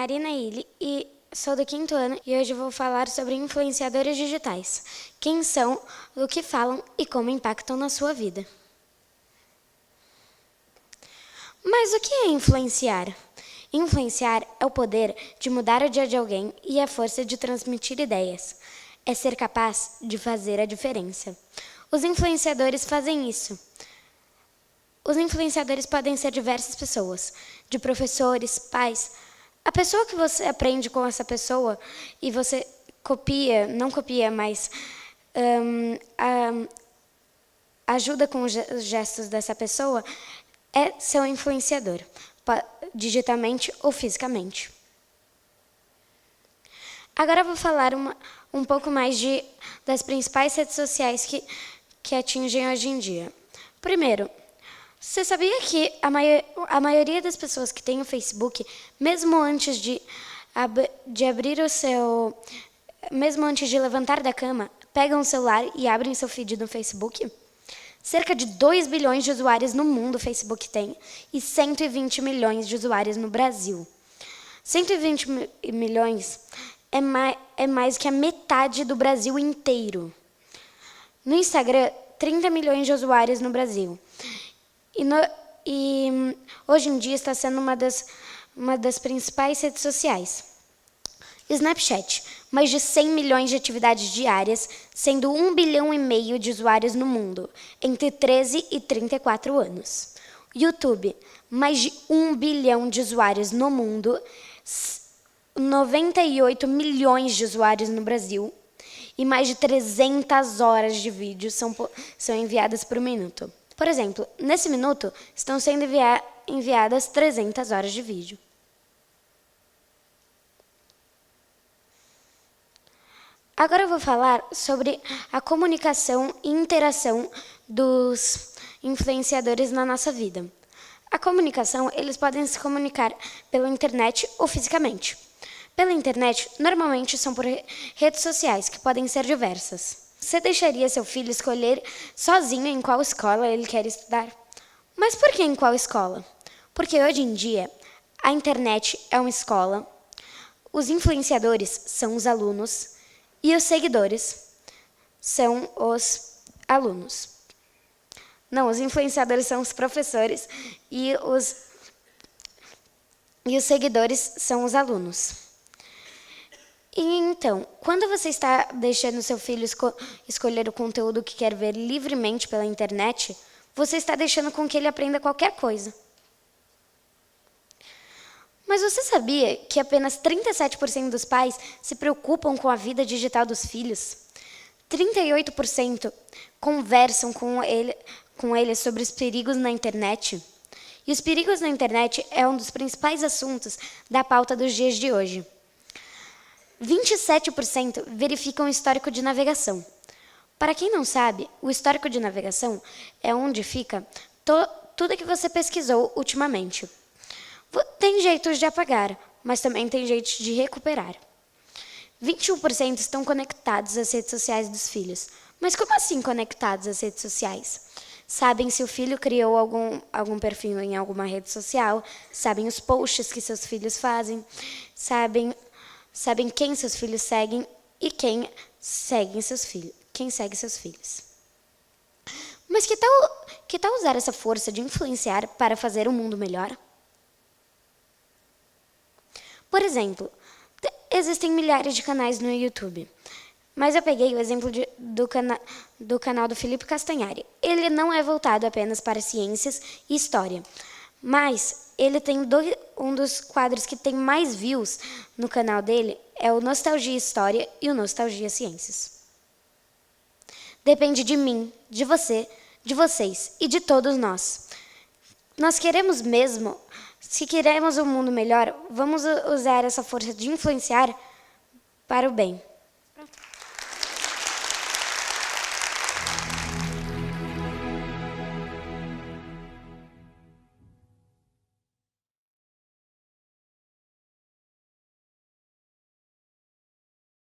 Marina Illy e sou do 5º ano e hoje vou falar sobre influenciadores digitais. Quem são, o que falam e como impactam na sua vida. Mas o que é influenciar? Influenciar é o poder de mudar o dia de alguém e a força de transmitir ideias. É ser capaz de fazer a diferença. Os influenciadores fazem isso. Os influenciadores podem ser diversas pessoas, de professores, pais. A pessoa que você aprende com essa pessoa e você copia, não copia, mas ajuda com os gestos dessa pessoa, é seu influenciador, digitalmente ou fisicamente. Agora eu vou falar um pouco mais das principais redes sociais que atingem hoje em dia. Primeiro, você sabia que a maioria das pessoas que tem o Facebook, mesmo antes de abrir o seu... Mesmo antes de levantar da cama, pegam o celular e abrem seu feed no Facebook? Cerca de 2 bilhões de usuários no mundo o Facebook tem e 120 milhões de usuários no Brasil. 120 milhões é mais que a metade do Brasil inteiro. No Instagram, 30 milhões de usuários no Brasil. E hoje em dia está sendo uma das principais redes sociais. Snapchat, mais de 100 milhões de atividades diárias, sendo 1,5 bilhão de usuários no mundo, entre 13 e 34 anos. YouTube, mais de 1 bilhão de usuários no mundo, 98 milhões de usuários no Brasil, e mais de 300 horas de vídeo são enviadas por minuto. Por exemplo, nesse minuto, estão sendo enviadas 300 horas de vídeo. Agora eu vou falar sobre a comunicação e interação dos influenciadores na nossa vida. A comunicação, eles podem se comunicar pela internet ou fisicamente. Pela internet, normalmente são por redes sociais, que podem ser diversas. Você deixaria seu filho escolher sozinho em qual escola ele quer estudar? Mas por que em qual escola? Porque hoje em dia, a internet é uma escola, os influenciadores são os alunos e os seguidores são os alunos. Não, os influenciadores são os professores e os seguidores são os alunos. E então, quando você está deixando seu filho escolher o conteúdo que quer ver livremente pela internet, você está deixando com que ele aprenda qualquer coisa. Mas você sabia que apenas 37% dos pais se preocupam com a vida digital dos filhos? 38% conversam com eles sobre os perigos na internet. E os perigos na internet é um dos principais assuntos da pauta dos dias de hoje. 27% verificam o histórico de navegação. Para quem não sabe, o histórico de navegação é onde fica tudo que você pesquisou ultimamente. Tem jeitos de apagar, mas também tem jeitos de recuperar. 21% estão conectados às redes sociais dos filhos. Mas como assim conectados às redes sociais? Sabem se o filho criou algum perfil em alguma rede social, sabem os posts que seus filhos fazem, sabem quem seus filhos seguem e quem segue seus filhos. Mas que tal usar essa força de influenciar para fazer o mundo melhor? Por exemplo, existem milhares de canais no YouTube, mas eu peguei o exemplo do canal do Felipe Castanhari. Ele não é voltado apenas para ciências e história, mas ele tem um dos quadros que tem mais views no canal dele, é o Nostalgia História e o Nostalgia Ciências. Depende de mim, de você, de vocês e de todos nós. Se queremos um mundo melhor, vamos usar essa força de influenciar para o bem.